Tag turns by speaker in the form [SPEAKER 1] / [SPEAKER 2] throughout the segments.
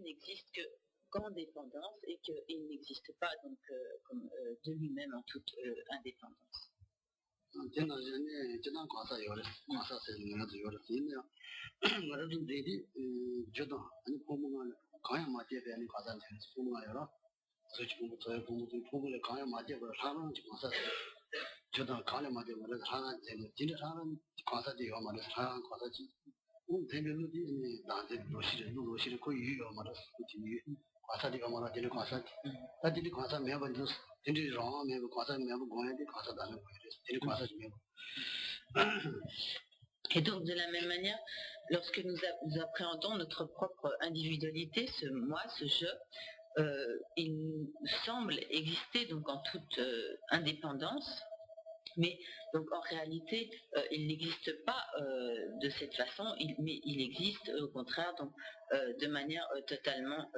[SPEAKER 1] n'existe qu'en dépendance et qu'il n'existe pas donc comme de lui-même en toute indépendance. Et donc, de la même manière, lorsque nous appréhendons notre propre individualité, ce moi, ce je, il semble exister donc en toute indépendance, mais donc en réalité, il n'existe pas de cette façon, mais il existe au contraire donc de manière totalement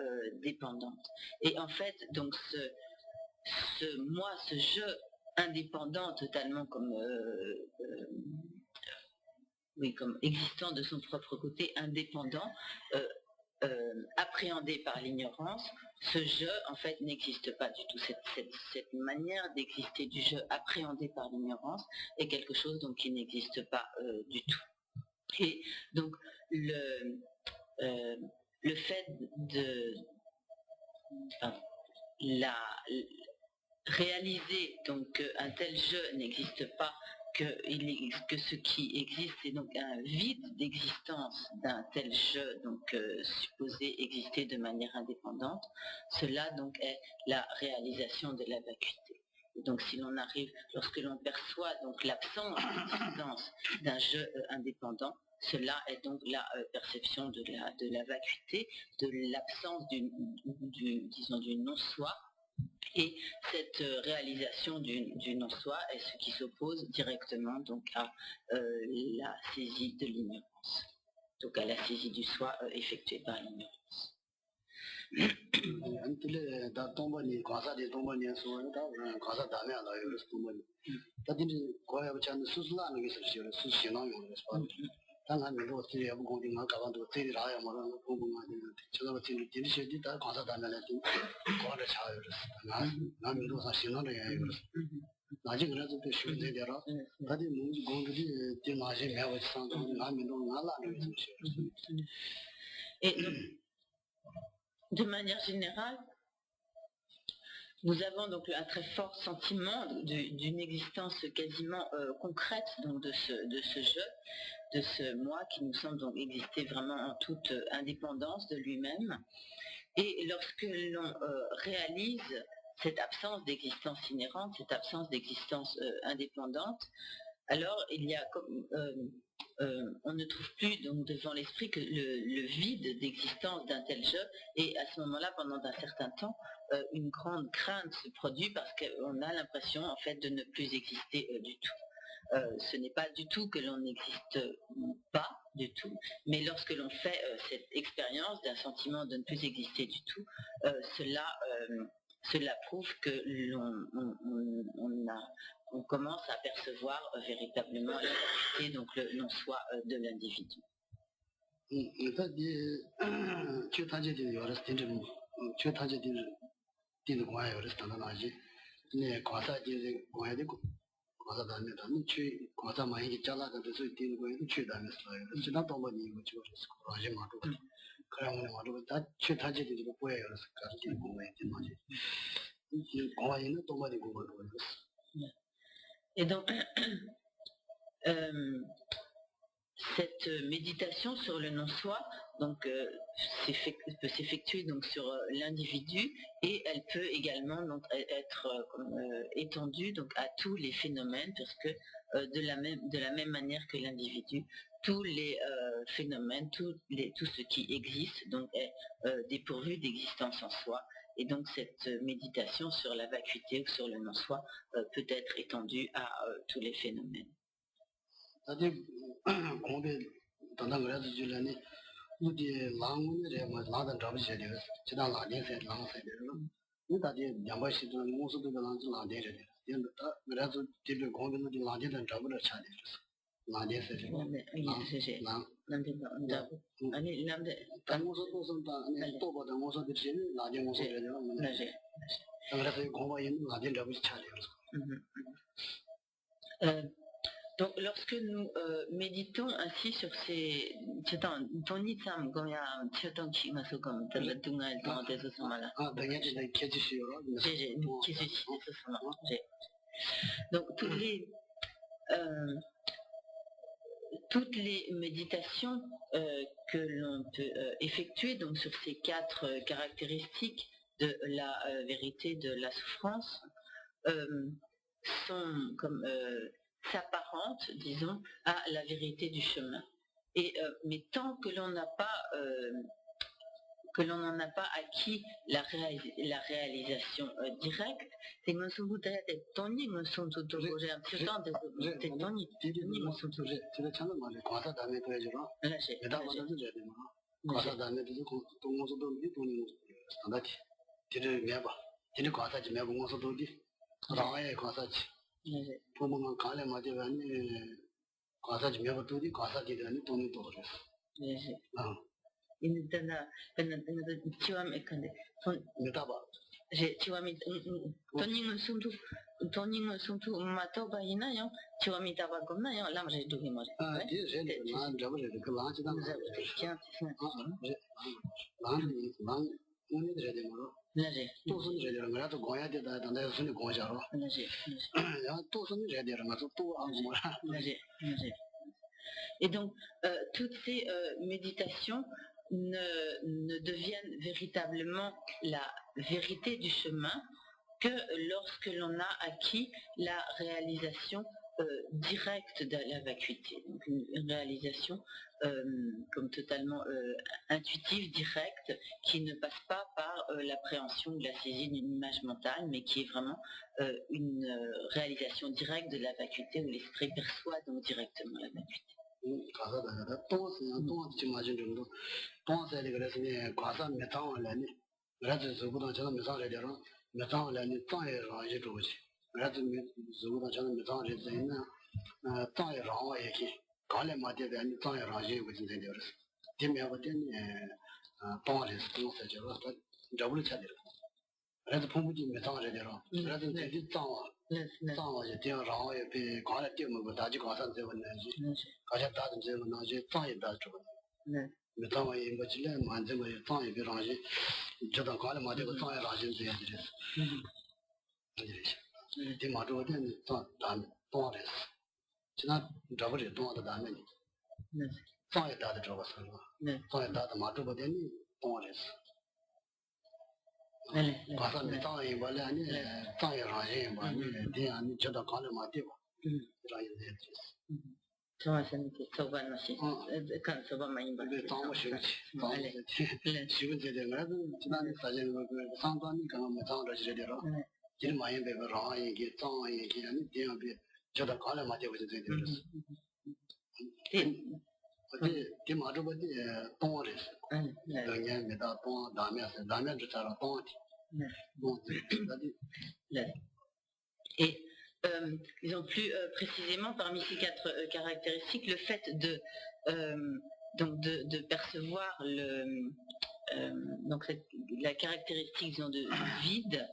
[SPEAKER 1] dépendante. Et en fait, donc ce moi, ce je indépendant totalement comme comme existant de son propre côté, indépendant, appréhendé par l'ignorance, ce je, en fait, n'existe pas du tout. Cette manière d'exister du je appréhendé par l'ignorance est quelque chose donc, qui n'existe pas du tout. Et donc, le fait de réaliser donc qu'un tel je n'existe pas, que ce qui existe est donc un vide d'existence d'un tel je, donc supposé exister de manière indépendante, cela donc est la réalisation de la vacuité. Et donc si l'on arrive, lorsque l'on perçoit donc l'absence d'existence d'un je indépendant, cela est donc la perception de la vacuité, de l'absence du non-soi. Et cette réalisation du non-soi est ce qui s'oppose directement donc à la saisie de l'ignorance, donc à la saisie du soi effectuée par l'ignorance. Et de manière générale, nous avons donc un très fort sentiment d'une existence quasiment concrète donc de ce je, de ce moi qui nous semble donc exister vraiment en toute indépendance de lui-même. Et lorsque l'on réalise cette absence d'existence inhérente, cette absence d'existence indépendante, alors il y a comme on ne trouve plus donc devant l'esprit que le vide d'existence d'un tel je, et à ce moment-là, pendant un certain temps, une grande crainte se produit parce qu'on a l'impression en fait de ne plus exister du tout. Ce n'est pas du tout que l'on n'existe pas du tout, mais lorsque l'on fait cette expérience d'un sentiment de ne plus exister du tout, cela prouve que on commence à percevoir véritablement la réalité, donc le non-soi de l'individu. Et donc, cette méditation sur le non-soi donc, peut s'effectuer donc, sur l'individu, et elle peut également donc, être étendue donc, à tous les phénomènes, parce que de la même manière que l'individu, tous les phénomènes, tout ce qui existe donc, est dépourvu d'existence en soi. Et donc cette méditation sur la vacuité ou sur le non-soi peut être étendue à tous les phénomènes. Donc, lorsque nous méditons ainsi sur ces... Donc, toutes les méditations que l'on peut effectuer donc, sur ces 4 caractéristiques de la vérité de la souffrance sont comme s'apparentent, disons, à la vérité du chemin. Mais tant que l'on n'a pas n'en a pas acquis la réalisation directe, c'est que Et donc, toutes ces méditations ne deviennent véritablement la vérité du chemin que lorsque l'on a acquis la réalisation directe de la vacuité. Donc une réalisation comme totalement intuitive, directe, qui ne passe pas par l'appréhension ou la saisie d'une image mentale, mais qui est vraiment une réalisation directe de la vacuité où l'esprit perçoit donc directement la vacuité. Et disons plus précisément, parmi ces 4 caractéristiques, le fait de percevoir donc la caractéristique disons, du vide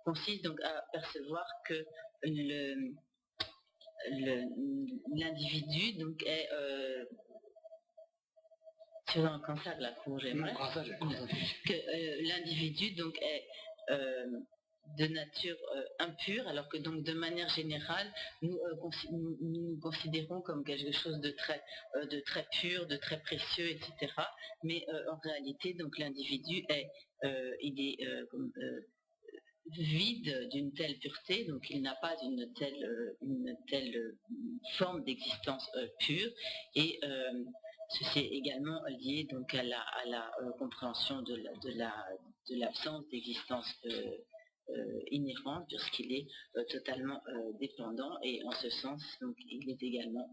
[SPEAKER 1] consiste donc à percevoir que l'individu donc est sur un cancer de la cour, j'aimerais que l'individu donc est de nature impure, alors que donc de manière générale nous nous considérons comme quelque chose de très pur, de très précieux, etc. Mais en réalité donc l'individu est vide d'une telle pureté, donc il n'a pas une telle forme d'existence pure, et ceci est également lié donc à la compréhension de l'absence d'existence inhérente, puisqu'il est totalement dépendant, et en ce sens donc il est également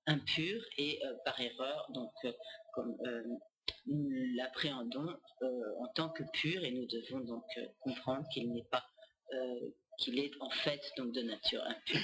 [SPEAKER 1] impur, et par erreur donc comme nous l'appréhendons en tant que pur, et nous devons donc comprendre qu'il n'est pas qu'il est en fait donc de nature impure.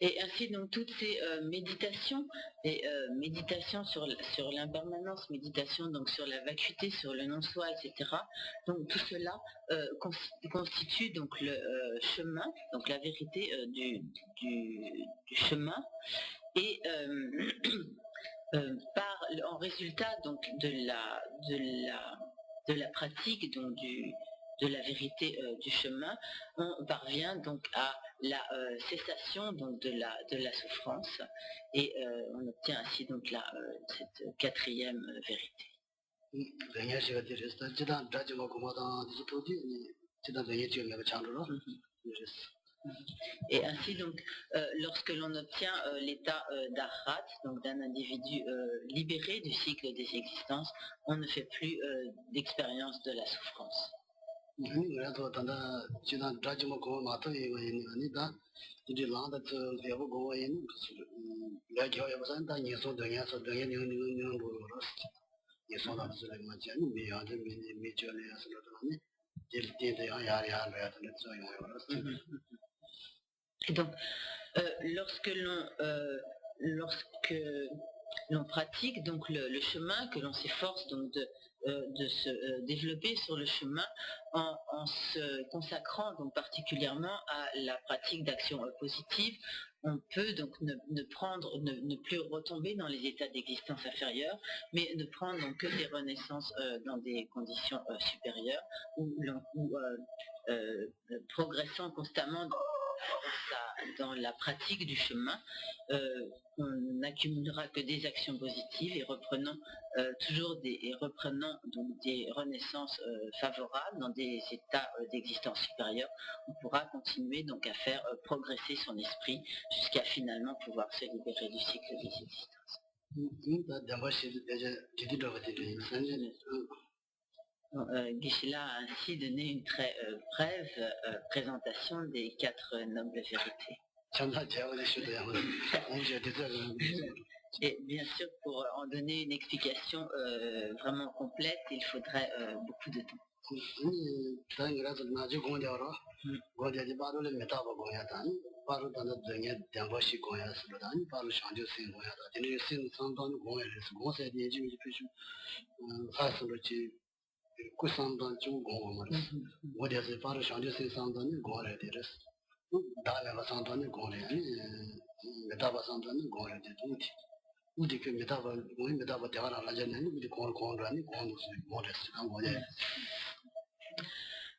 [SPEAKER 1] Et ainsi, donc, toutes ces méditations, et méditation sur l'impermanence, méditation donc sur la vacuité, sur le non-soi, etc. Donc tout cela constitue donc le chemin, donc la vérité du chemin, et en résultat donc de la pratique donc de la vérité du chemin, on parvient donc à la cessation donc de la souffrance, et on obtient ainsi donc cette quatrième vérité. Et ainsi donc, lorsque l'on obtient l'état d'arhat, donc d'un individu libéré du cycle des existences, on ne fait plus d'expérience de la souffrance. Et donc, lorsque l'on pratique donc le chemin, que l'on s'efforce donc de se développer sur le chemin en se consacrant donc particulièrement à la pratique d'action positive, on peut donc ne plus retomber dans les états d'existence inférieure, mais ne prendre donc que des renaissances dans des conditions supérieures, où progressant constamment dans la pratique du chemin, on n'accumulera que des actions positives, et reprenant donc des renaissances favorables dans des états d'existence supérieure, on pourra continuer donc à faire progresser son esprit jusqu'à finalement pouvoir se libérer du cycle des existences. Geshe-la a ainsi donné une très brève présentation des 4 nobles vérités. Et bien sûr, pour en donner une explication vraiment complète, il faudrait beaucoup de temps.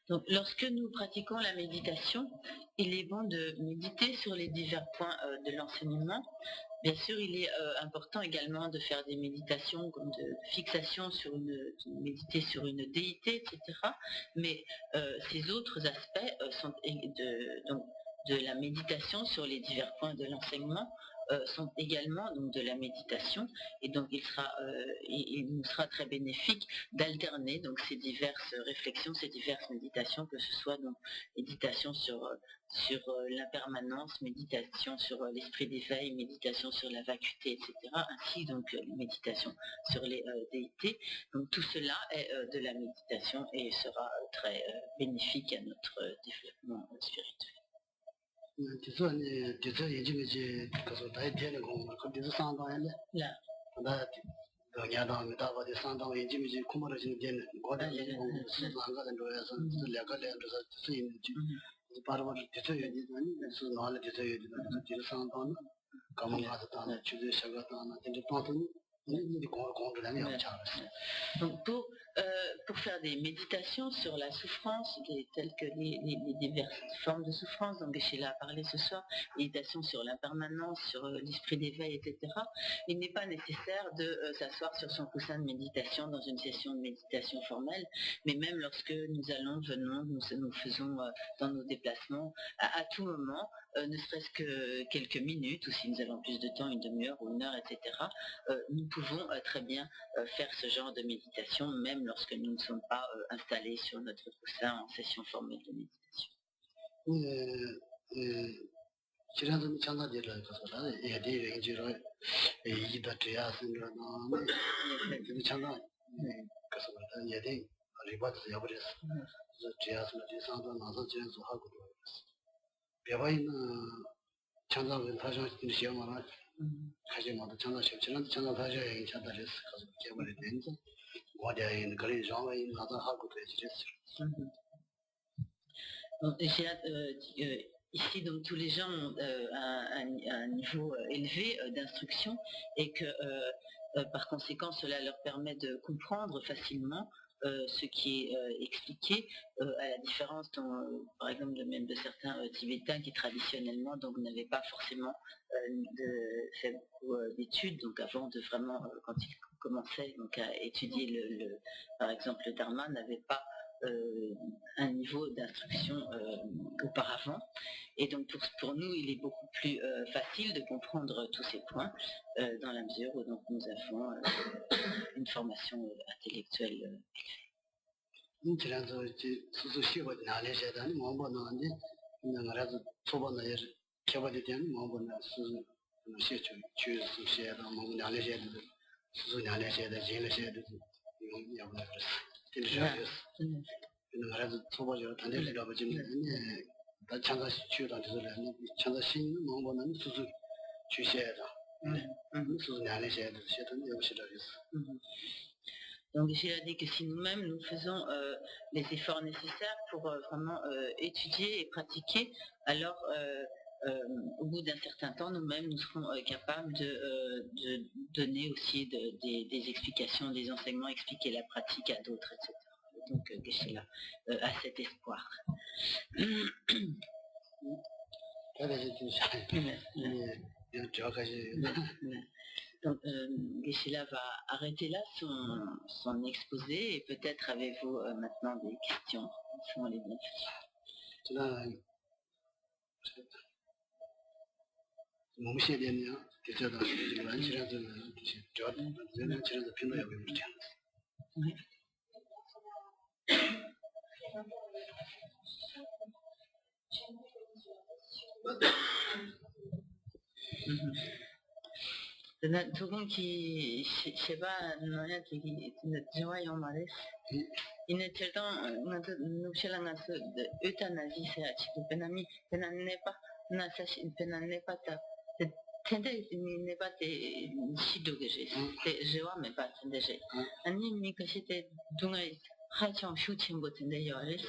[SPEAKER 1] Donc, lorsque nous pratiquons la méditation, il est bon de méditer sur les divers points de l'enseignement. Bien sûr, il est important également de faire des méditations comme de fixation de méditer sur une déité, etc. Mais ces autres aspects sont de la méditation sur les divers points de l'enseignement sont également donc de la méditation, et donc il nous sera très bénéfique d'alterner donc ces diverses réflexions, ces diverses méditations, que ce soit donc méditation sur l'impermanence, méditation sur l'esprit d'éveil, méditation sur la vacuité, etc., ainsi donc méditation sur les déités. Donc tout cela est de la méditation et sera très bénéfique à notre développement spirituel. Donc pour faire des méditations sur la souffrance, telles que les diverses formes de souffrance dont Geshe-la a parlé ce soir, méditation sur l'impermanence, sur l'esprit d'éveil, etc., il n'est pas nécessaire de s'asseoir sur son coussin de méditation dans une session de méditation formelle, mais même lorsque nous venons, nous faisons dans nos déplacements, à tout moment, ne serait-ce que quelques minutes, ou si nous avons plus de temps, une demi-heure ou une heure, etc., nous pouvons très bien faire ce genre de méditation, même lorsque nous ne sommes pas installés sur notre coussin en session formelle de méditation. Ici, donc, tous les gens ont un niveau élevé d'instruction et que, par conséquent, cela leur permet de comprendre facilement ce qui est expliqué, à la différence, par exemple, même de certains Tibétains qui traditionnellement n'avaient pas forcément fait beaucoup d'études, donc avant de vraiment, quand ils commençaient donc, à étudier par exemple le Dharma, n'avaient pas un niveau d'instruction auparavant. Et donc pour nous, il est beaucoup plus facile de comprendre tous ces points dans la mesure où donc, nous avons une formation intellectuelle Donc j'ai dit que si nous-mêmes nous faisons les efforts nécessaires pour vraiment étudier et pratiquer, alors au bout d'un certain temps, nous-mêmes nous serons capables de donner aussi des explications, des enseignements, expliquer la pratique à d'autres, etc. Donc Geshe-la a cet espoir. Donc Geshe-la va arrêter là son exposé et peut-être avez-vous maintenant des questions. Sont les bienvenus. Oui. 조금 제가 너네 되게 좋아요 말했어. 이네 절대 나도 누구랑 나서 euthanasie 지금 배남이 배남네바 나 사실 배남네바다 텐데 네바데 시도게제 제와 메바 텐데제 아니 미카시테 둥아이 하청 슈친 같은데 요레스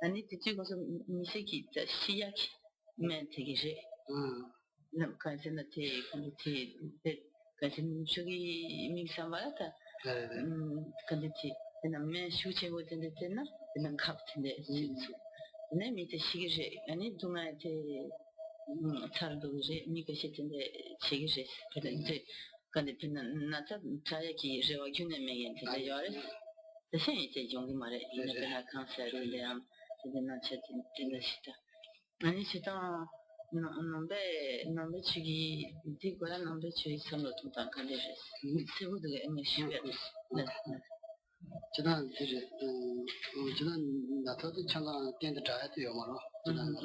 [SPEAKER 1] 아니 뒤쪽에서 미세기 시야키 멘테게제 quand c'est notre quand c'est une chérie mixa malata quand c'est une main chouche ou t'es na une capte de ne mais t'es chigé année donc t'es tardoge mixa c'était chigé peut-être quand c'est une nata t'as qui j'ai vu une mais t'es yore c'est c'est young mare une pena cancer de l'âme c'est de nature de chita année c'est un non ci di quella non ci sono tutto anche le se vuoi che mi si vede 저는 이제 저는 나타도 참가 된다 자야도 요마로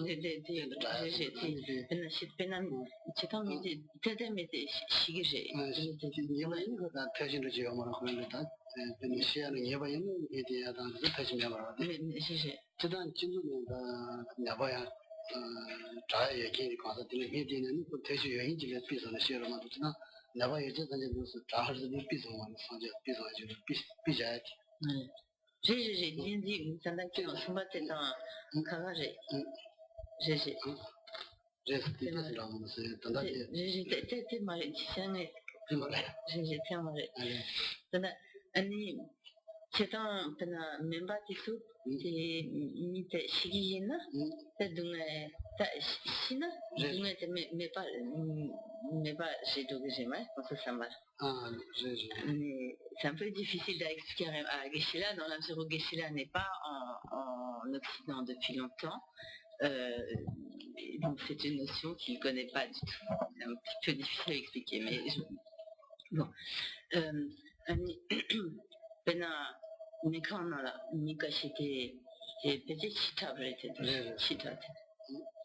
[SPEAKER 1] 네네 자야지 근데 시페는 지금 이제 대대미데 시기제 이거 다 표현을 요마로 그런다 근데 시야는 예바는 이제 다 표현이 요마로 네 시시 저는 진도가 나봐야 자야 얘기 가서 들으면 이제는 그 대시 여행지에 비서는 시험만 듣나 나봐 이제 단계에서 자하르도 비서만 상제 비서지 비자지 j'ai bien dit ça n'a que son bâté dans garage j'ai t'es malédicien j'ai bien mangé. C'est un même pas du tout. C'est mythe chigina. C'est donc china. Mais pas j'ai donc j'ai mal. Je pense que ça marche. C'est un peu difficile à expliquer à Geshe-la dans la mesure où Geshe-la n'est pas en Occident depuis longtemps. Donc c'est une notion qu'il ne connaît pas du tout. C'est un petit peu difficile à expliquer, mais bon. Mais quand on a mis que c'était petit chita, chita.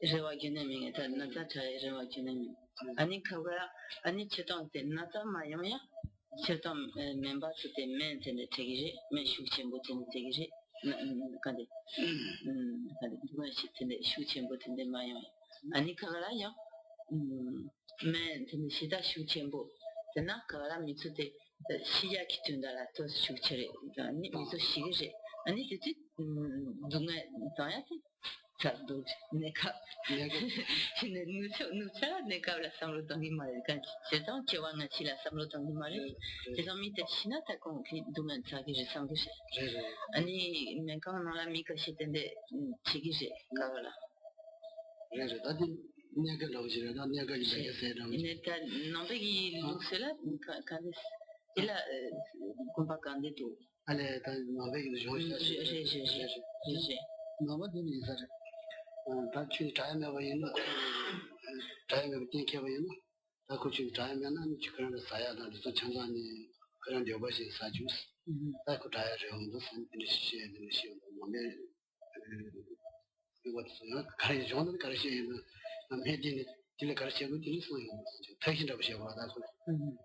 [SPEAKER 1] Je vois que n'est pas nata, je vois que n'est pas. Ani kawara, ani chetan te nata mayamya. Chetan même pas c'était maintenant tegé, mais je suis beaucoup tegé. Quand moi c'était shooting beaucoup de mayamya. Ani kawara ya. Mais c'est chita shooting beaucoup. C'est na kawara mitsute. 시야 기준다라 또 숙제를 아니 미소 시기제 아니 그치 동네 동야지 자도 내가 누차 내가 라 삼로동이 말이니까 제가 저와나 치라 삼로동이 말이 제가 밑에 지나다 건 동네 자기제 삼기제 아니 내가 나라 미가 시던데 지기제 가라
[SPEAKER 2] 그래서 나도 내가 나오지라 내가 이제 세랑
[SPEAKER 1] 내가 남백이 lucela quand et là, qu'on va garder tout.
[SPEAKER 2] Allez, avec les gens,
[SPEAKER 1] j'ai.
[SPEAKER 2] Non, pas de misère. T'as tu time avec nous, time avec tes qui avec nous. T'as couru time maintenant, tu connais le saia dans le changeant ni quand il y a pas ces sajus. T'as couru d'ailleurs, on doit faire une décision, mais what quand les gens ne caressent pas, mais dis-le caressent pas, dis-le soin. T'as qui doit faire voilà quoi.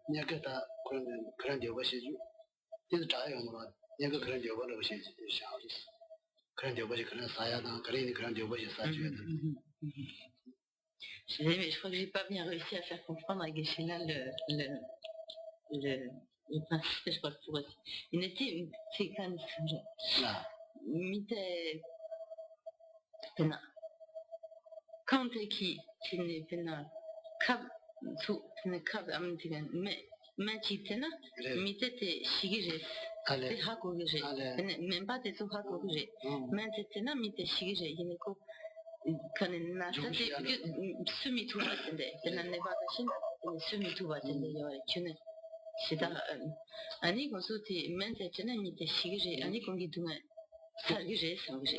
[SPEAKER 2] Ni que t'as 그런 경우가 시주 이제 자요 뭐 내가 그런 경우를 보시 샤오리 그런 경우지 그런 사야다 그런 경우지 사주야
[SPEAKER 1] je crois que j'ai pas bien réussi à faire comprendre à Geshe-la le principe, je crois que pour il était c'est quand
[SPEAKER 2] là
[SPEAKER 1] mite pena quand qui n'est pena cap tout ne cap amtigan mais chitena mitete shigije te hakogije même pas te hakogije mais chitena mite shigije yineko kanena tate sumi tu batende tena ne batashin sumi tu batende yore chune sita ani konsuti men chitena mite shigije ani kongi tunga sargije sangije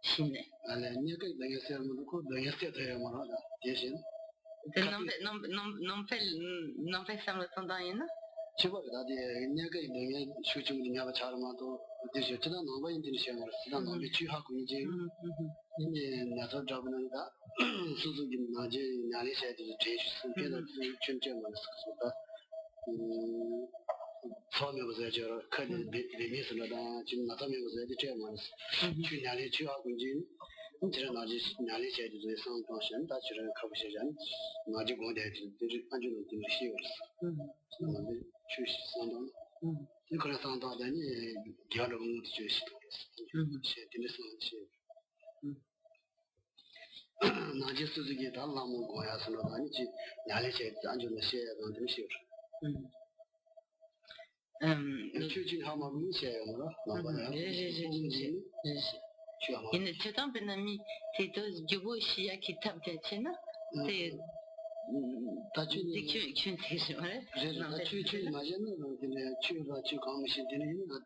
[SPEAKER 1] shinne
[SPEAKER 2] ale nieka danya ser mo ko danya ser te mo na deshin
[SPEAKER 1] non fait ça me tendant yana
[SPEAKER 2] chiba da de nieka danya shuchung ni nya ba char ma to deshin tena no ba yin din shen mo sida no me chi ha ku ni je ni na to job na da su su gi na je nya le she de je su ke da chen chen mo su da 처음에 보세요. 저 큰 비밀스러다 지금 나타나면 보세요. 이제 뭐去年 去하고 이제 저는 아직 년에 제대로 상담선 다 저런 가보시죠. 아직 못 해도 안주는 좀 쉬워요.去상담. 그런 상담하더니 기하러 온 것도 주시도. 세팅을 상치. 나지 수직이 다 나무 고야서는 아니지. 년에 제대로 안주는 쉬어야 되는 쉬워.
[SPEAKER 1] Il ne tient pas d'ami, c'est dos duo chia qui tape de tiena. C'est. Tu ne sais pas.
[SPEAKER 2] tu imagines, tu vas tu comme si tu n'es pas.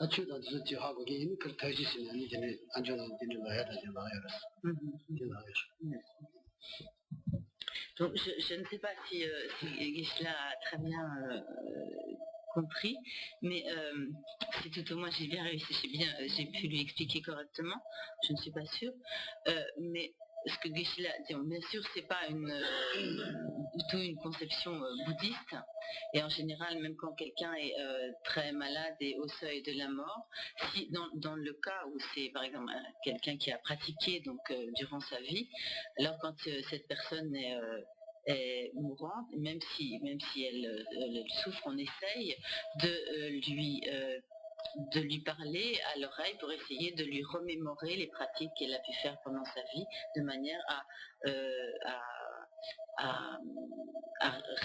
[SPEAKER 2] tu da zu ji ha go ge ni ke ta ji sin ni de ne an jo de ne la ya da de la ya de.
[SPEAKER 1] Donc, je ne sais pas si Geshe-la a très bien compris, mais si tout au moins j'ai bien réussi, j'ai pu lui expliquer correctement, je ne suis pas sûre, mais ce que Geshe-la dit, bien sûr, c'est pas du tout une conception bouddhiste, et en général, même quand quelqu'un est très malade et au seuil de la mort, si dans le cas où c'est par exemple quelqu'un qui a pratiqué donc durant sa vie, alors quand cette personne est mourante, même si elle souffre, on essaye de lui parler à l'oreille pour essayer de lui remémorer les pratiques qu'elle a pu faire pendant sa vie, de manière à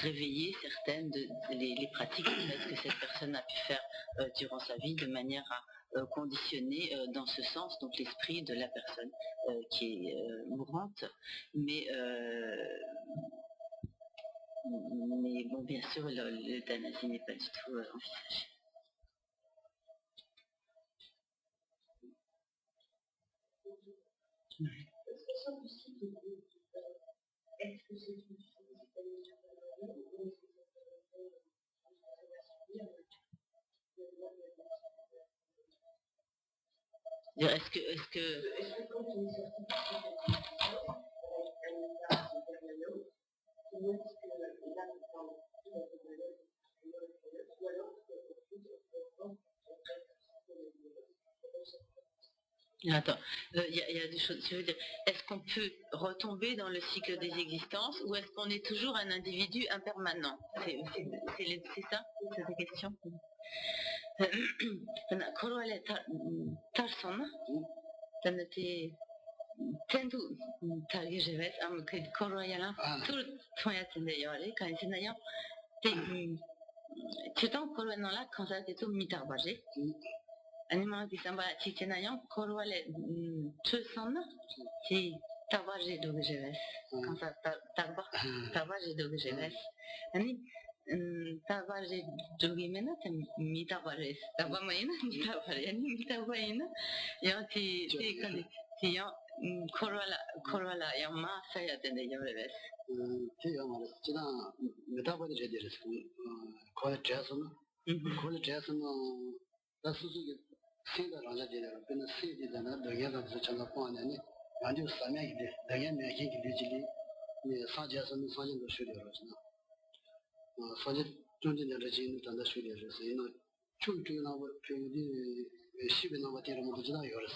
[SPEAKER 1] réveiller certaines les pratiques que cette personne a pu faire durant sa vie, de manière à conditionner dans ce sens donc l'esprit de la personne qui est mourante. Mais bon, bien sûr, l'euthanasie n'est pas du tout envisagée.
[SPEAKER 3] Est-ce que c'est une
[SPEAKER 1] est-ce que quand on est Attends, il y a des choses, je veux dire, est-ce qu'on peut retomber dans le cycle des existences ou est-ce qu'on est toujours un individu impermanent? C'est ça, c'est la question. Tendu targejevet am koroyala tur toyatende yore kanisinayo te chiton korwenala kansa tetu mitarbaje anima disamba chichenayo korwale chusonna ti tabaje dogejeves kansa tabaje dogejeves ani tabaje dogimena te mitarbaje tabamayena mitarbaje ani mitabayena ya ti kali ti ya Korala yamma sayatende yoreves.
[SPEAKER 2] Tiyamara, chida metaboli rediris. Kola Jason, Kola Jason, the Suzuki, Sinda Raja did, been a city than the Yellow Changapon and Randu Samek, the Yammy digitally, the Sajason, Sajan the Studios now. Sajat Tunji the regime and the Studios, you know, two to now, Shibinavati Ramajana yours.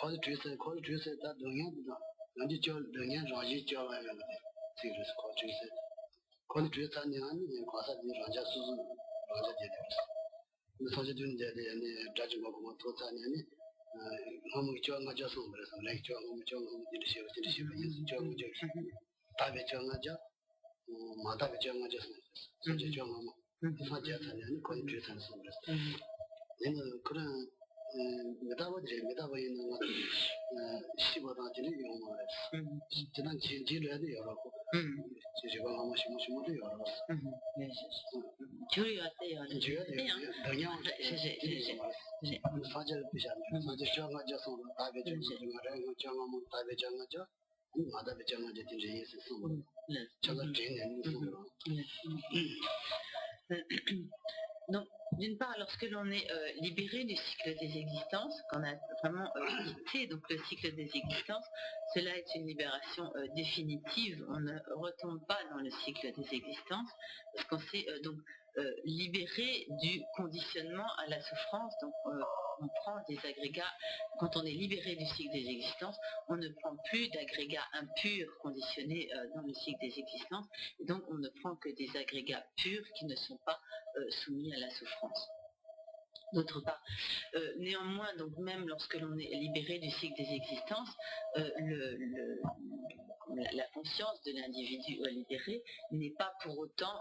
[SPEAKER 2] Call the trees that the young Raji Joe, serious call trees. Call the trees and the Cosa di Raja Susan, Raja Jedis. The Sajid and the Judge of Mototani, Home Chong Jason, like Chong Chong, Tabe Chongaja, Matabe Chongajas, such a Chong, Sajas and call the trees and some rest. Then the Korean. Metabolism in Shibata didn't change Europe.
[SPEAKER 1] Donc, d'une part, lorsque l'on est libéré du cycle des existences, qu'on a vraiment quitté donc le cycle des existences, cela est une libération définitive. On ne retombe pas dans le cycle des existences parce qu'on s'est donc libéré du conditionnement à la souffrance. Donc, on prend des agrégats. Quand on est libéré du cycle des existences, on ne prend plus d'agrégats impurs conditionnés dans le cycle des existences. Et donc, on ne prend que des agrégats purs qui ne sont pas soumis à la souffrance. D'autre part, néanmoins, donc même lorsque l'on est libéré du cycle des existences, la conscience de l'individu libéré n'est pas pour autant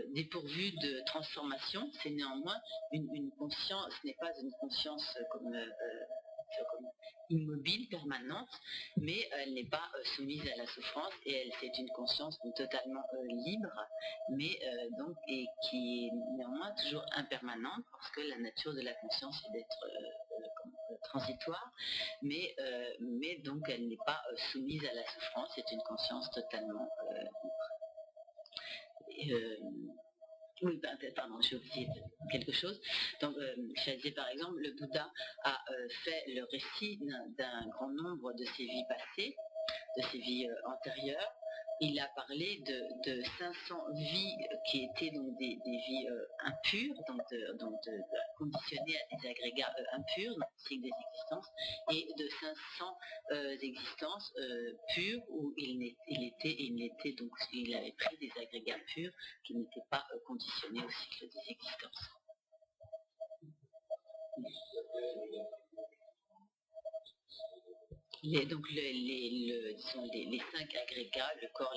[SPEAKER 1] dépourvue de transformation. C'est néanmoins une conscience, ce n'est pas une conscience comme immobile, permanente, mais elle n'est pas soumise à la souffrance et c'est une conscience totalement libre, mais donc et qui est néanmoins toujours impermanente parce que la nature de la conscience est d'être transitoire, mais donc elle n'est pas soumise à la souffrance, c'est une conscience totalement libre. Oui, pardon, j'ai oublié quelque chose. Donc, je disais par exemple, le Bouddha a fait le récit d'un grand nombre de ses vies passées, de ses vies antérieures. Il a parlé de 500 vies qui étaient donc des vies impures, donc conditionnées à des agrégats impurs dans le cycle des existences, et de 500 existences pures où il avait pris des agrégats purs qui n'étaient pas conditionnés au cycle des existences. Donc disons, les 5 agrégats, le corps,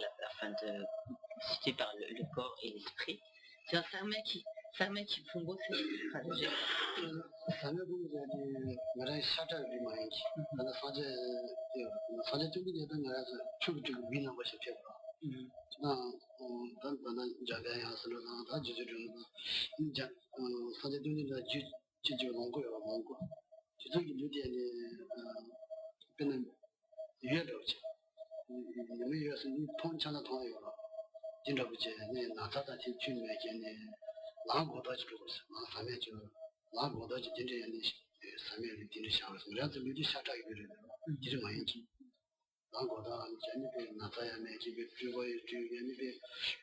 [SPEAKER 1] constitué par le corps et l'esprit. C'est un sarme qui font c'est traduire.
[SPEAKER 2] Sarme c'est shata di mai. Ana sanje tu bi de ngara chu chu bi na ba che che ba. Na dan jaga ya salo na da ju ju de ja sanje tu ni da ju ju long go yo long go. Ju ju ju de ne 跟约了去，因为要是你通常的朋友了，经常不去，你哪咋去面见呢？哪个到去做事，哪上面就哪个到去经常的上面的经常想什么样子没得下这一个人，就是蛮严谨。哪个到见那边哪咋样面见边，如果那边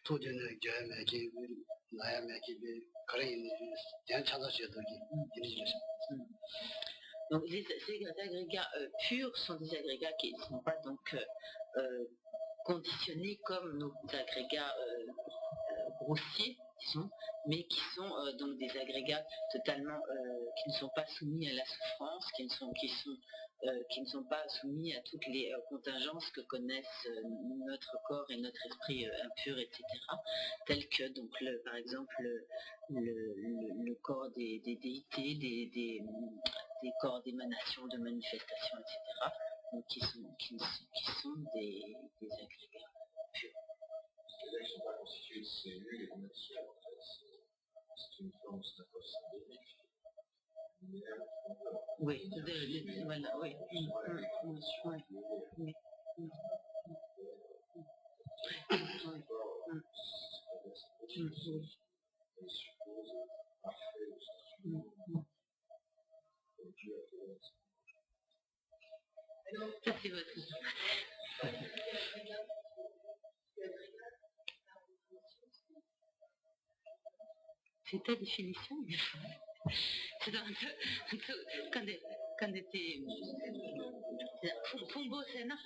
[SPEAKER 2] 途经的叫面见边，那样面见边，可能这样常常学东西，经常就是。
[SPEAKER 1] Donc ces agrégats purs sont des agrégats qui ne sont pas donc conditionnés comme nos agrégats grossiers, disons, mais qui sont donc des agrégats totalement qui ne sont pas soumis à la souffrance, qui ne sont pas soumis à toutes les contingences que connaissent notre corps et notre esprit impur, etc. Tels que donc par exemple le corps des déités, des corps d'émanation, de manifestation, etc. Donc qui sont des agrégats purs.
[SPEAKER 4] C'est-à-dire qu'ils ne sont pas constitués de cellules et de matière, en fait. C'est une forme symbolique.
[SPEAKER 1] Oui, voilà, oui. Ça c'est votre. C'est ta définition. C'est un peu quand t'es Fumbo c'est non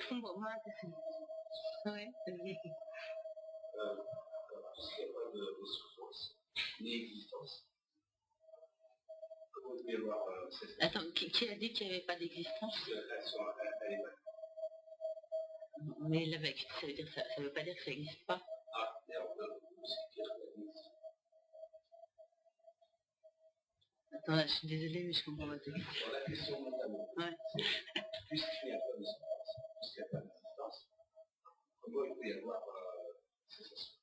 [SPEAKER 1] Fumbo moi c'est ouais
[SPEAKER 4] Puisqu'il n'y a pas de souffrance ni existence, comment vous pouvez voir cette...
[SPEAKER 1] Attends, qui a dit qu'il n'y avait pas d'existence?
[SPEAKER 4] Elle est pas...
[SPEAKER 1] Mais avec, ça veut dire ça veut pas dire que ça n'existe pas.
[SPEAKER 4] Ah, mais on peut aussi dire qu'elle existe.
[SPEAKER 1] Attends, là, je suis désolée, mais je comprends pas tout.
[SPEAKER 4] Sur la question notamment,
[SPEAKER 1] Ouais.
[SPEAKER 4] puisqu'il n'y a pas de souffrance, puisqu'il n'y a pas d'existence, comment il peut y avoir cessation?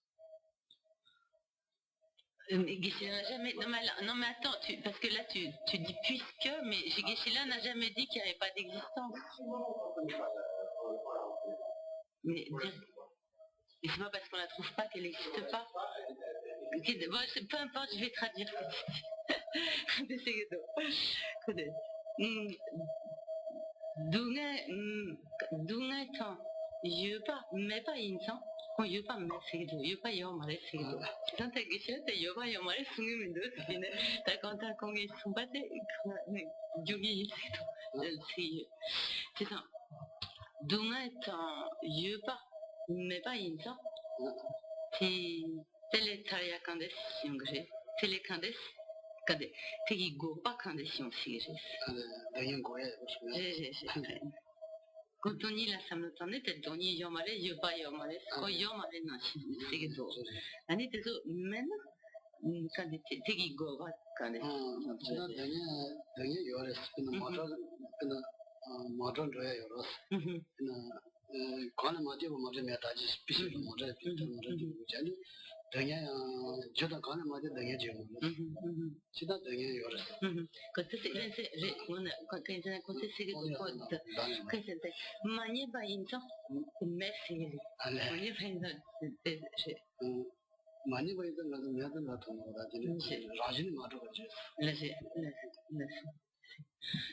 [SPEAKER 1] Mais Geshe n'a jamais... Non mais attends, parce que là tu dis puisque, mais Geshe n'a jamais dit qu'il n'y avait pas d'existence. Mais c'est pas parce qu'on la trouve pas qu'elle n'existe pas. Bon, peu importe, je vais traduire. Dunga tan yupa mepa insan kon yupa mesegido yupa yomare segido tanta gishete yupa yomare sungimindo sine ta konta kongi sumbate yugi c'est ça. Dunga tan yupa mepa insan tele taraya kandes yungje tele kandes kade tegi gopa kandes yungje
[SPEAKER 2] D'ailleurs,
[SPEAKER 1] quand on y la samnotane, peut-être on y yomare, yupa yomare, ko yomare nashi, c'est que ça. Ani te so men, quand te tegi go va quand.
[SPEAKER 2] D'ailleurs, yore, modern doya yore. Quand le modèle au modèle métaji spécial modèle modèle d'ailleurs je quand le modèle d'ailleurs je c'est dans d'ailleurs yore.
[SPEAKER 1] Quand c'est quand c'est que quand c'est manie ba insa mais c'est manie ba c'est
[SPEAKER 2] manie ba insa là mais dans la tombe là c'est rajin mato que
[SPEAKER 1] là c'est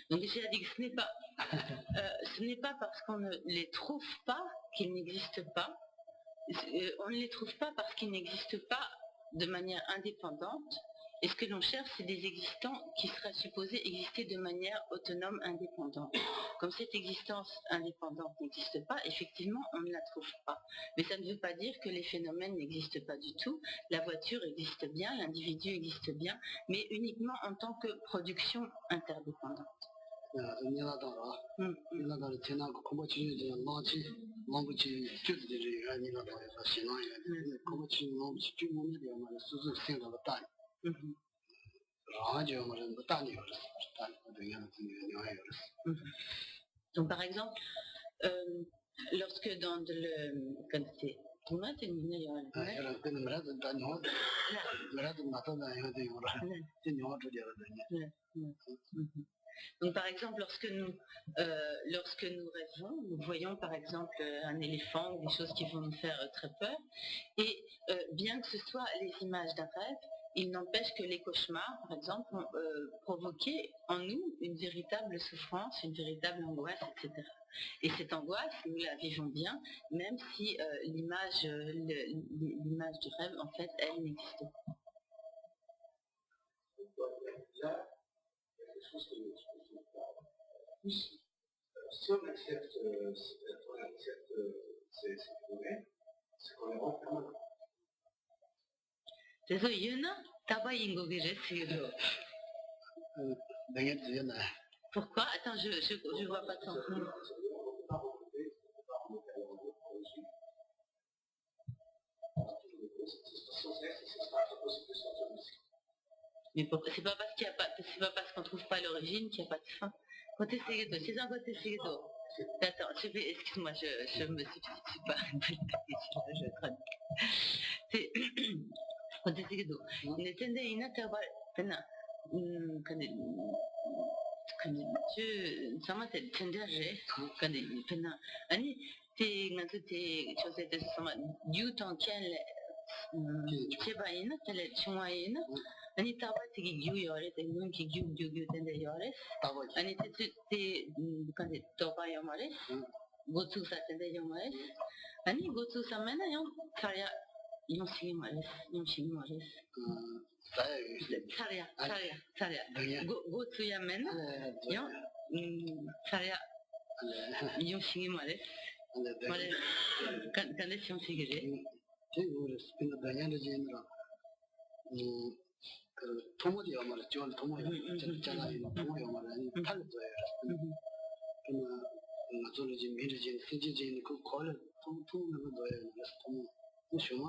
[SPEAKER 1] donc j'ai dit que ce n'est pas parce qu'on ne les trouve pas qu'ils n'existent pas. On ne les trouve pas parce qu'ils n'existent pas de manière indépendante. Et ce que l'on cherche, c'est des existants qui seraient supposés exister de manière autonome, indépendante. Comme cette existence indépendante n'existe pas, effectivement, on ne la trouve pas. Mais ça ne veut pas dire que les phénomènes n'existent pas du tout. La voiture existe bien, l'individu existe bien, mais uniquement en tant que production interdépendante.
[SPEAKER 2] 你那当了，你那当了，听那个恐怖情人这浪不起就是的人，你那当了新郎人，恐怖情人浪不起就我们这嘛，是现在的大人，然后就嘛是大女儿的事，大女儿的样子，女儿的事。
[SPEAKER 1] Donc par exemple, lorsque dans le quand c'est comment tu dis Donc par exemple, lorsque nous rêvons, nous voyons par exemple un éléphant ou des choses qui vont nous faire très peur. Et bien que ce soit les images d'un rêve, il n'empêche que les cauchemars, par exemple, ont provoqué en nous une véritable souffrance, une véritable angoisse, etc. Et cette angoisse, nous la vivons bien, même si l'image du rêve, en fait, elle n'existe pas.
[SPEAKER 4] Là, quelque chose que je trouve plus, si on accepte ces phénomènes, c'est qu'on les rend permanents.
[SPEAKER 1] 그래서 이유는 다바인 거기를 Pourquoi? Attends, je vois pas ton. Mais c'est pas parce qu'il y a pas, c'est pas parce qu'on trouve pas l'origine qu'il n'y a pas de fin. Côté Seguedo, c'est un côté Seguedo. Attends, excuse-moi, je me substitue pas. Je traduis. C'est côté Seguedo. N'était inattaba, pena. Quand tu, ça m'a été tendré. Quand pena. Ani, t'es quand t'es chose de ça m'a du temps qu'elle. 제바이나 텔레 중화이나 아니 타바티기 유요레 때문에 기 유유유 된데 요레 아니 때때 근데 도바요 말에 고추사 된데 요 말에 아니 고추사면은 요 차야 용식이 말에 용식이 말에 차야 고추야면은 요 차야 용식이 말에 말에 간데 용식이래
[SPEAKER 2] 근데 다양한 제인으로 그 토모디어 말을 좀 토모요 있잖아 이 토모요 말은 탈도예요. 그러나 저기 미르진 세지진 그 거를 토모는 거예요. 그래서 토모 그 쇼만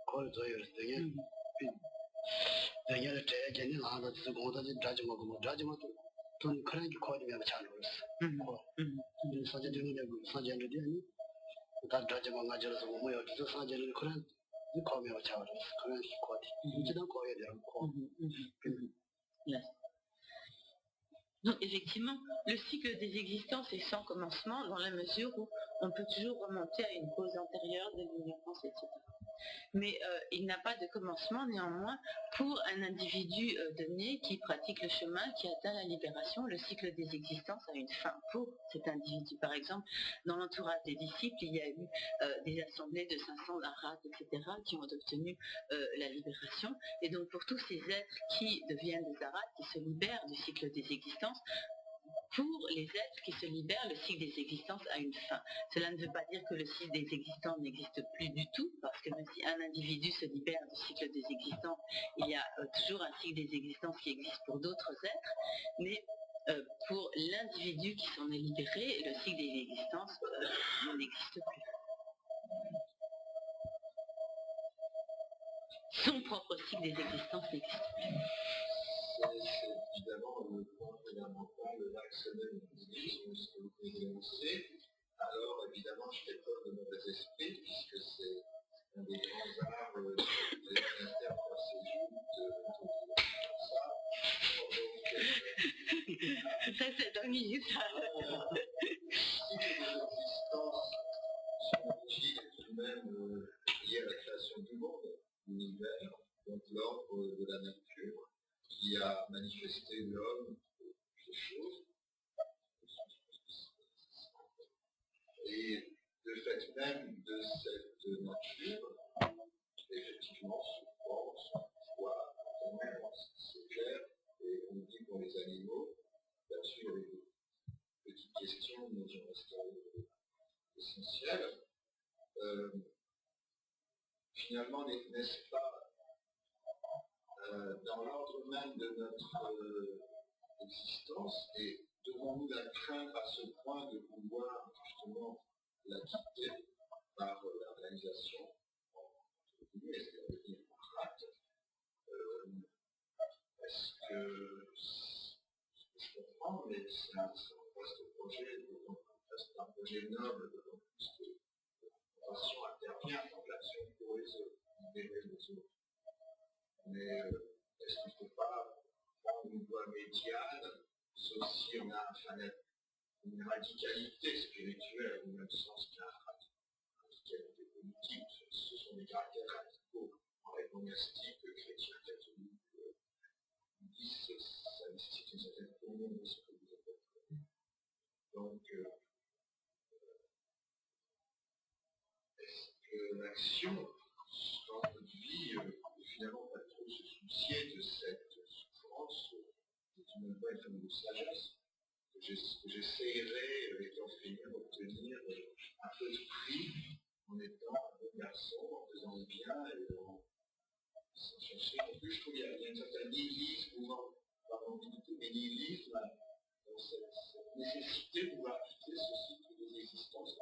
[SPEAKER 2] 거를 줘요. 다양한 제인이 나와서 고다지 자주 먹고 자주 먹고 돈 그런 게 거의 내가 잘 모르겠어. 사제들이 사제들이 다 자주만 가져서 뭐요? 저 사제를 그런 거면 잡아서 그런 거지. 이제는 거에 대한 거.
[SPEAKER 1] Donc effectivement, le cycle des existences est sans commencement dans la mesure où on peut toujours remonter à une cause antérieure de l'ignorance, etc. Mais il n'a pas de commencement néanmoins pour un individu donné qui pratique le chemin, qui atteint la libération. Le cycle des existences a une fin pour cet individu. Par exemple, dans l'entourage des disciples, il y a eu des assemblées de 500 arhats, etc., qui ont obtenu la libération. Et donc pour tous ces êtres qui deviennent des arhats, qui se libèrent du cycle des existences, pour les êtres qui se libèrent, le cycle des existences a une fin. Cela ne veut pas dire que le cycle des existences n'existe plus du tout, parce que même si un individu se libère du cycle des existences, il y a toujours un cycle des existences qui existe pour d'autres êtres, mais pour l'individu qui s'en est libéré, le cycle des existences n'existe plus. Son propre cycle des existences n'existe plus.
[SPEAKER 4] C'est évidemment le point fondamental de l'axe même de ce que vous pouvez dénoncer. Alors évidemment, je fais preuve de mauvais esprit, puisque c'est un des grands arts des interprètes
[SPEAKER 1] ça. Ça c'est dans minutes.
[SPEAKER 4] Si les existences sont tout de même liées à la création du monde, de l'univers, donc l'ordre de la nature, qui a manifesté l'homme quelque chose. Et le fait même de cette nature, effectivement, souffrance, foi, ténèbres, c'est clair, et on dit pour les animaux, là-dessus, il y a des petites questions, mais j'en reste essentielles. Finalement, n'est-ce pas dans l'ordre même de notre existence et devons-nous la craindre à ce point de vouloir justement la quitter par la réalisation? Est-ce qu'elle va devenir contrainte? Est-ce que je comprends, mais c'est un vaste projet, c'est un projet noble, d'autant plus que la passion intervient dans l'action pour les autres, libérer les autres. Mais est-ce qu'il ne faut pas prendre une voie médiane, sauf si on a une radicalité spirituelle, au même sens qu'une radicalité politique? Ce sont des caractères radicaux en les monastiques, chrétiens, catholiques, bouddhistes, ça nécessite une certaine communion de ce que vous avez. Donc, est-ce que l'action dans notre vie finalement pas trop se soucier de cette souffrance, c'est même pas une forme de sagesse que j'essayerais, étant féminin, d'obtenir un peu de prix en étant un bon garçon, en faisant le bien et sans chercher non plus. Je trouve qu'il y a une certaine nihilisme, pardon, mais nihilisme dans cette nécessité de pouvoir quitter ce cycle des existences.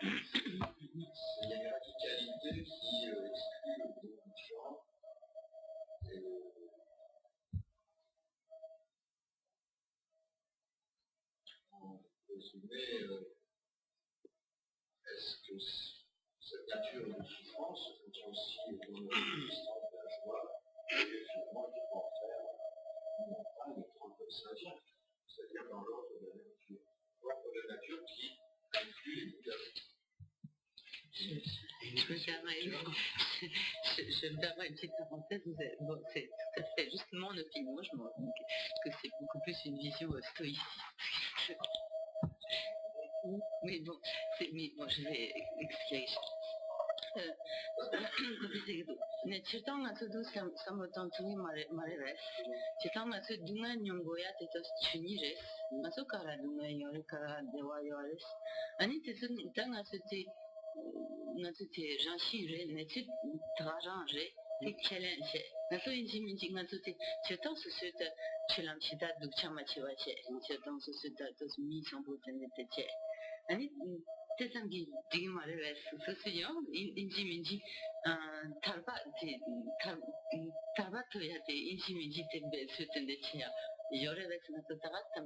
[SPEAKER 4] Il y a une radicalité qui exclut beaucoup de gens. En résumé, est-ce que cette nature de souffrance contient aussi dans notre existence de la joie et finalement il faut en faire une montagne et prendre comme ça vient, c'est-à-dire dans l'ordre de la nature. L'ordre de la nature qui inclut les bouddhas.
[SPEAKER 1] Je me permets une petite parenthèse, bon, c'est tout à fait juste mon opinion, je me rends compte que c'est beaucoup plus une vision stoïciste. Mais bon, je vais expliquer. Chitanga tudu samotantuni mareres. Chitanga tu dunga nyongoya tetos chunires. Masukara dunga yorikara dewa yores. Ani tetu tanga tuti natuti janshire netu trajange. Challenge. Natu injiminji natuti chitan susuta chilam chita dukchama chiwache. Chitan susuta tos mi sambutene teche. Ani 세상이 되게 말해 소수요 인지민지 달바토야 돼 인지민지 때문에 쓸텐데 치야 요래서 나타다가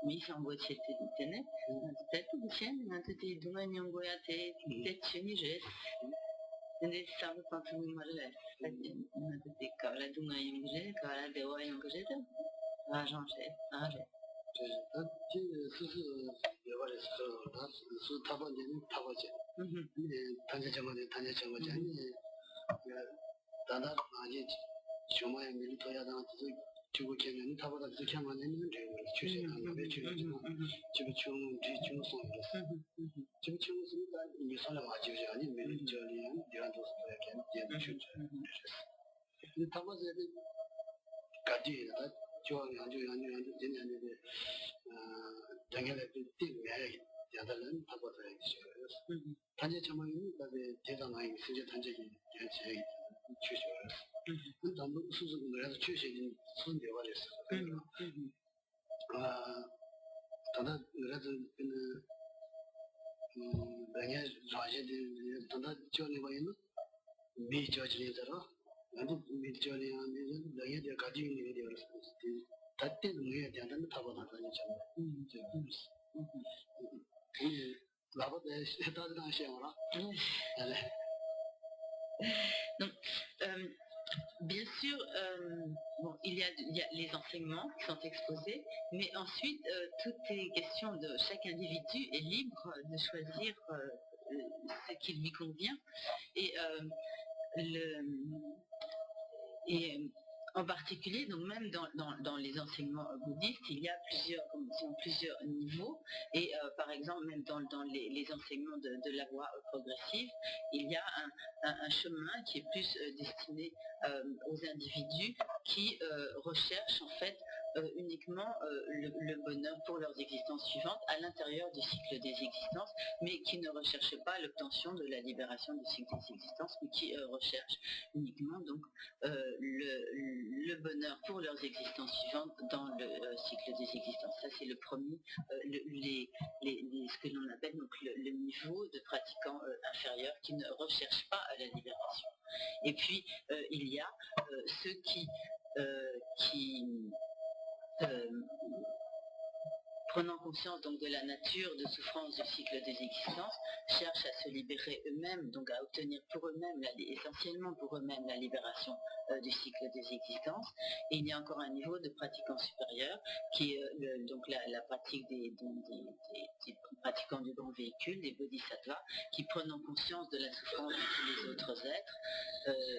[SPEAKER 1] 미상보체 때네 peut-être que c'est notre dunanyongoya te chunijes 근데 사고 방송이 말해 notre kala dunanyongje kala dewa yongje 아 장제 아래
[SPEAKER 2] 수 타반되는 타바지. 단자정원에 단자정원이 다다 아니 주마에 밀토야 나한테서 주고 계면 타바다 그렇게 하면 되는 데로 주시는 왜 주시는 지금 지금 송이었어. 지금 송이가 이미 살아 맞지지 아니 밀저리한 디란도스 이렇게 되는 주죠. 근데 타바제는 가디에다 좋아하는 아주 되는데 당연히 띵해야 야달은 타바다 있어요. 단지 정말 이제 대단한 세계 단적이 제일 주죠. 그 담도 수준으로 주시는 손대와 있어요. 다다 그래도 내가 자제들 다다 저리가 있는 미저지들어 나도 미저리 하면 내가 가지고 있는 게 되어서 다때 누구에 대한 타바다 정말
[SPEAKER 1] Donc, bien sûr, bon, il y a les enseignements qui sont exposés, mais ensuite, toutes les questions de chaque individu est libre de choisir ce qui lui convient. Et en particulier, donc même dans les enseignements bouddhistes, il y a plusieurs niveaux. Et par exemple, même dans les enseignements de la voie progressive, il y a un chemin qui est plus destiné aux individus qui recherchent en fait uniquement le bonheur pour leurs existences suivantes à l'intérieur du cycle des existences, mais qui ne recherchent pas l'obtention de la libération du cycle des existences, mais qui recherchent uniquement donc le bonheur pour leurs existences suivantes dans le cycle des existences. Ça c'est le premier, ce que l'on appelle donc le niveau de pratiquants inférieurs qui ne recherchent pas à la libération. Et puis il y a ceux qui prenant conscience donc de la nature de souffrance du cycle des existences, cherchent à se libérer eux-mêmes, donc à obtenir pour eux-mêmes, essentiellement pour eux-mêmes, la libération du cycle des existences. Et il y a encore un niveau de pratiquants supérieurs qui est donc la pratique des pratiquants du grand véhicule, des bodhisattvas, qui prenant conscience de la souffrance de tous les autres êtres,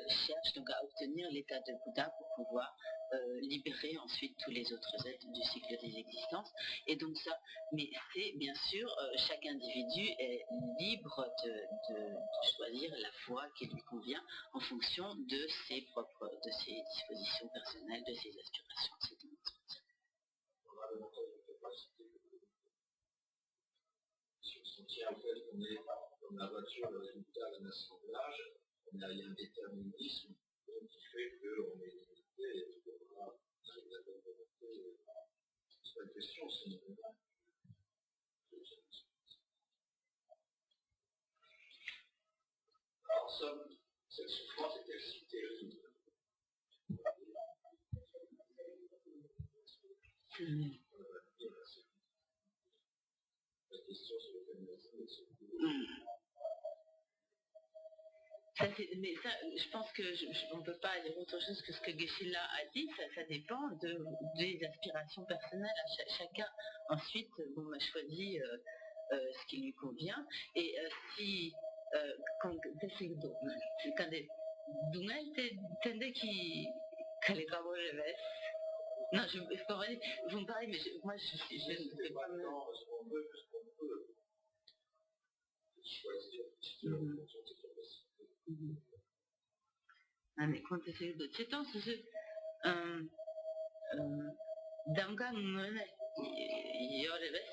[SPEAKER 1] cherchent donc à obtenir l'état de Bouddha pour pouvoir libérer ensuite tous les autres êtres du cycle des existences. Et donc ça, mais c'est bien sûr, chaque individu est libre de choisir la voie qui lui convient en fonction de ses dispositions personnelles, de ses aspirations, etc.
[SPEAKER 4] On a l'avantage de capacité si on soutient en fait qu'on est comme la voiture, le résultat d'un assemblage, on a un déterminisme qui fait qu'on est limité et qu'on arrive à la volonté. C'est pas une question, c'est une question. Alors, en somme, cette souffrance est-elle si terrible? La question sur laquelle on
[SPEAKER 1] mais ça, je pense qu'on ne peut pas dire autre chose que ce que Geshe-la a dit, ça dépend des aspirations personnelles. Chacun ensuite choisit ce qui lui convient. Et si quand des tendez qui les non, je comprends, vous me parlez, mais moi je ne fais pas
[SPEAKER 4] ce qu'on veut, ce qu'on peut choisir en fonction de ses capacités.
[SPEAKER 1] mais quand tu essaies de c'est Danga Mune,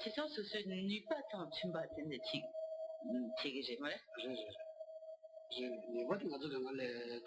[SPEAKER 1] c'est ça, ce n'est pas tant tu m'as tenu j'ai mal.
[SPEAKER 2] Je vois que nous avons les